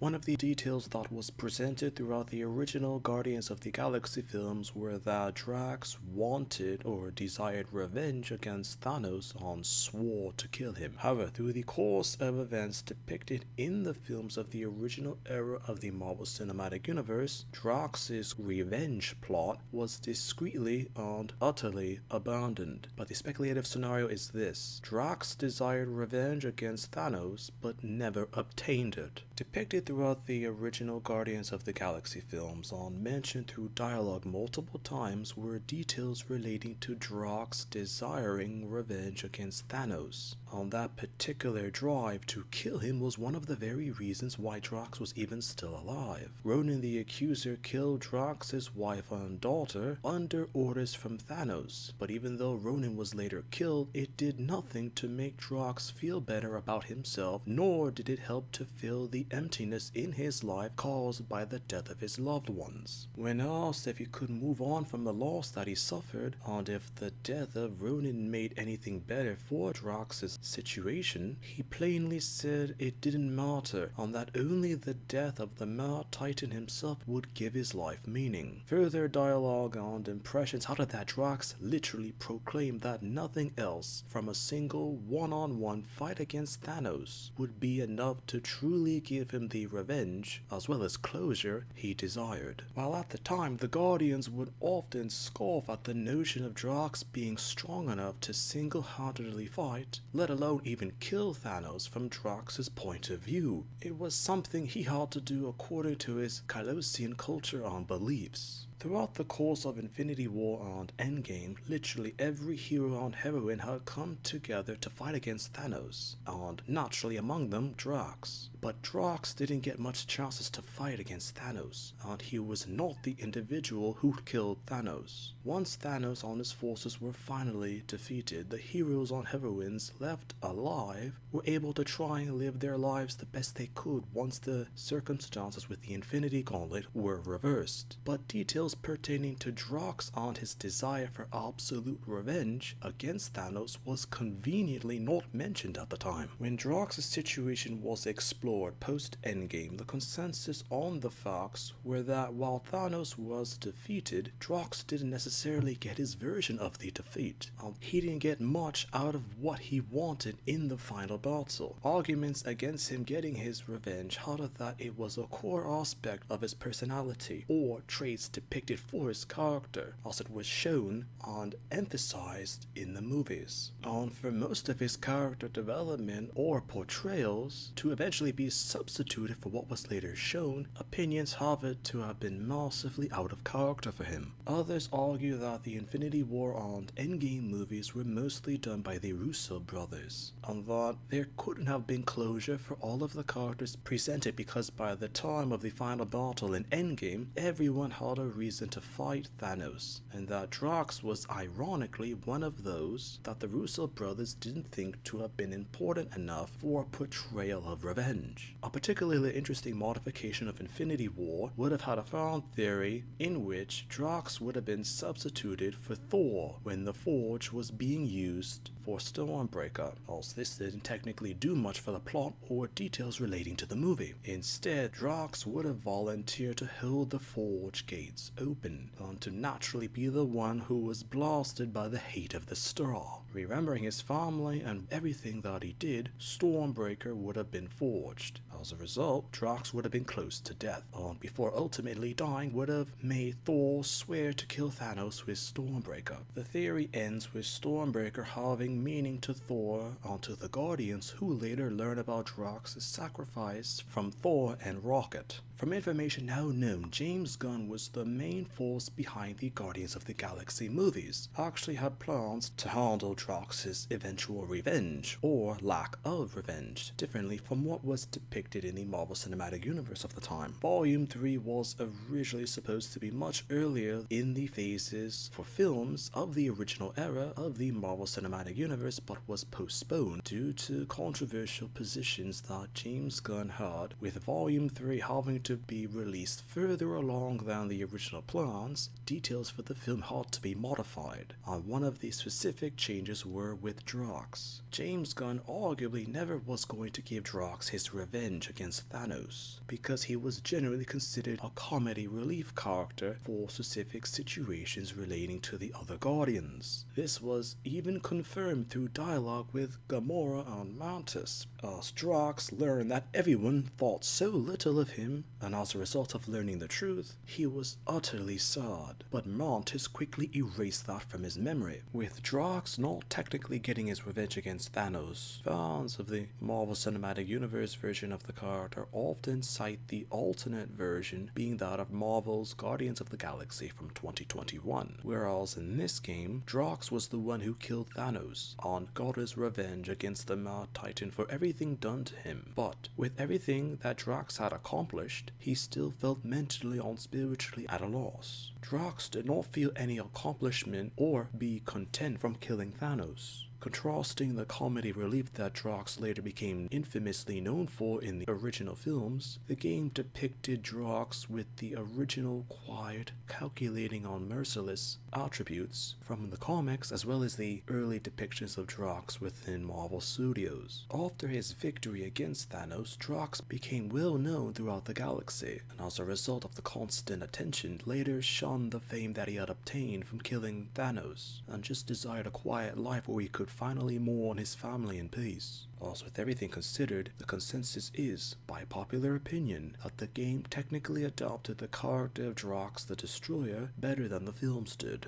One of the details that was presented throughout the original Guardians of the Galaxy films were that Drax wanted or desired revenge against Thanos and swore to kill him. However, through the course of events depicted in the films of the original era of the Marvel Cinematic Universe, Drax's revenge plot was discreetly and utterly abandoned. But the speculative scenario is this: Drax desired revenge against Thanos but never obtained it. Depicted throughout the original Guardians of the Galaxy films and mentioned through dialogue multiple times were details relating to Drax desiring revenge against Thanos. On that particular drive to kill him was one of the very reasons why Drax was even still alive. Ronan the Accuser killed Drax's wife and daughter under orders from Thanos, but even though Ronan was later killed, it did nothing to make Drax feel better about himself, nor did it help to fill the emptiness in his life caused by the death of his loved ones. When asked if he could move on from the loss that he suffered, and if the death of Ronan made anything better for Drax's situation, he plainly said it didn't matter, and that only the death of the Mad Titan himself would give his life meaning. Further dialogue and impressions out of that Drax literally proclaimed that nothing else from a single one-on-one fight against Thanos would be enough to truly give him the revenge, as well as closure, he desired. While at the time, the Guardians would often scoff at the notion of Drax being strong enough to single-handedly fight, let alone even kill Thanos from Drax's point of view. It was something he had to do according to his Colossian culture and beliefs. Throughout the course of Infinity War and Endgame, literally every hero and heroine had come together to fight against Thanos, and naturally among them, Drax. But Drax didn't get much chances to fight against Thanos, and he was not the individual who killed Thanos. Once Thanos and his forces were finally defeated, the heroes and heroines left alive were able to try and live their lives the best they could once the circumstances with the Infinity Gauntlet were reversed. But details pertaining to Drax and his desire for absolute revenge against Thanos was conveniently not mentioned at the time. When Drax's situation was explored post-Endgame, the consensus on the facts were that while Thanos was defeated, Drax didn't necessarily get his version of the defeat. He didn't get much out of what he wanted in the final battle. Arguments against him getting his revenge held that it was a core aspect of his personality or traits depicted for his character, as it was shown and emphasized in the movies. And for most of his character development or portrayals to eventually be substituted for what was later shown, opinions have it to have been massively out of character for him. Others argue that the Infinity War and Endgame movies were mostly done by the Russo brothers, and that there couldn't have been closure for all of the characters presented because by the time of the final battle in Endgame, everyone had a reason to fight Thanos, and that Drax was ironically one of those that the Russo brothers didn't think to have been important enough for a portrayal of revenge. A particularly interesting modification of Infinity War would have had a fan theory in which Drax would have been substituted for Thor when the Forge was being used for Stormbreaker, as this didn't technically do much for the plot or details relating to the movie. Instead, Drax would have volunteered to hold the Forge gates open, and to naturally be the one who was blasted by the hate of the Straw. Remembering his family and everything that he did, Stormbreaker would have been forged. As a result, Drax would have been close to death, and before ultimately dying would have made Thor swear to kill Thanos with Stormbreaker. The theory ends with Stormbreaker having meaning to Thor and to the Guardians, who later learn about Drax's sacrifice from Thor and Rocket. From information now known, James Gunn was the main force behind the Guardians of the Galaxy movies, actually had plans to handle Drax's eventual revenge, or lack of revenge, differently from what was depicted in the Marvel Cinematic Universe of the time. Volume 3 was originally supposed to be much earlier in the phases for films of the original era of the Marvel Cinematic Universe, but was postponed due to controversial positions that James Gunn had, with Volume 3 having to to be released further along than the original plans, details for the film had to be modified, and one of the specific changes were with Drax. James Gunn arguably never was going to give Drax his revenge against Thanos, because he was generally considered a comedy relief character for specific situations relating to the other Guardians. This was even confirmed through dialogue with Gamora and Mantis, as Drax learned that everyone thought so little of him, and as a result of learning the truth, he was utterly sad. But Mantis quickly erased that from his memory. With Drax not technically getting his revenge against Thanos, fans of the Marvel Cinematic Universe version of the character often cite the alternate version being that of Marvel's Guardians of the Galaxy from 2021, whereas in this game, Drax was the one who killed Thanos and got his revenge against the Mad Titan for everything done to him. But with everything that Drax had accomplished, he still felt mentally and spiritually at a loss. Drax did not feel any accomplishment or be content from killing Thanos. Contrasting the comedy relief that Drax later became infamously known for in the original films, the game depicted Drax with the original quiet, calculating and merciless attributes from the comics, as well as the early depictions of Drax within Marvel Studios. After his victory against Thanos, Drax became well known throughout the galaxy, and as a result of the constant attention, later shunned the fame that he had obtained from killing Thanos, and just desired a quiet life where he could finally mourn his family in peace. Also, with everything considered, the consensus is, by popular opinion, that the game technically adopted the character of Drax the Destroyer better than the films did.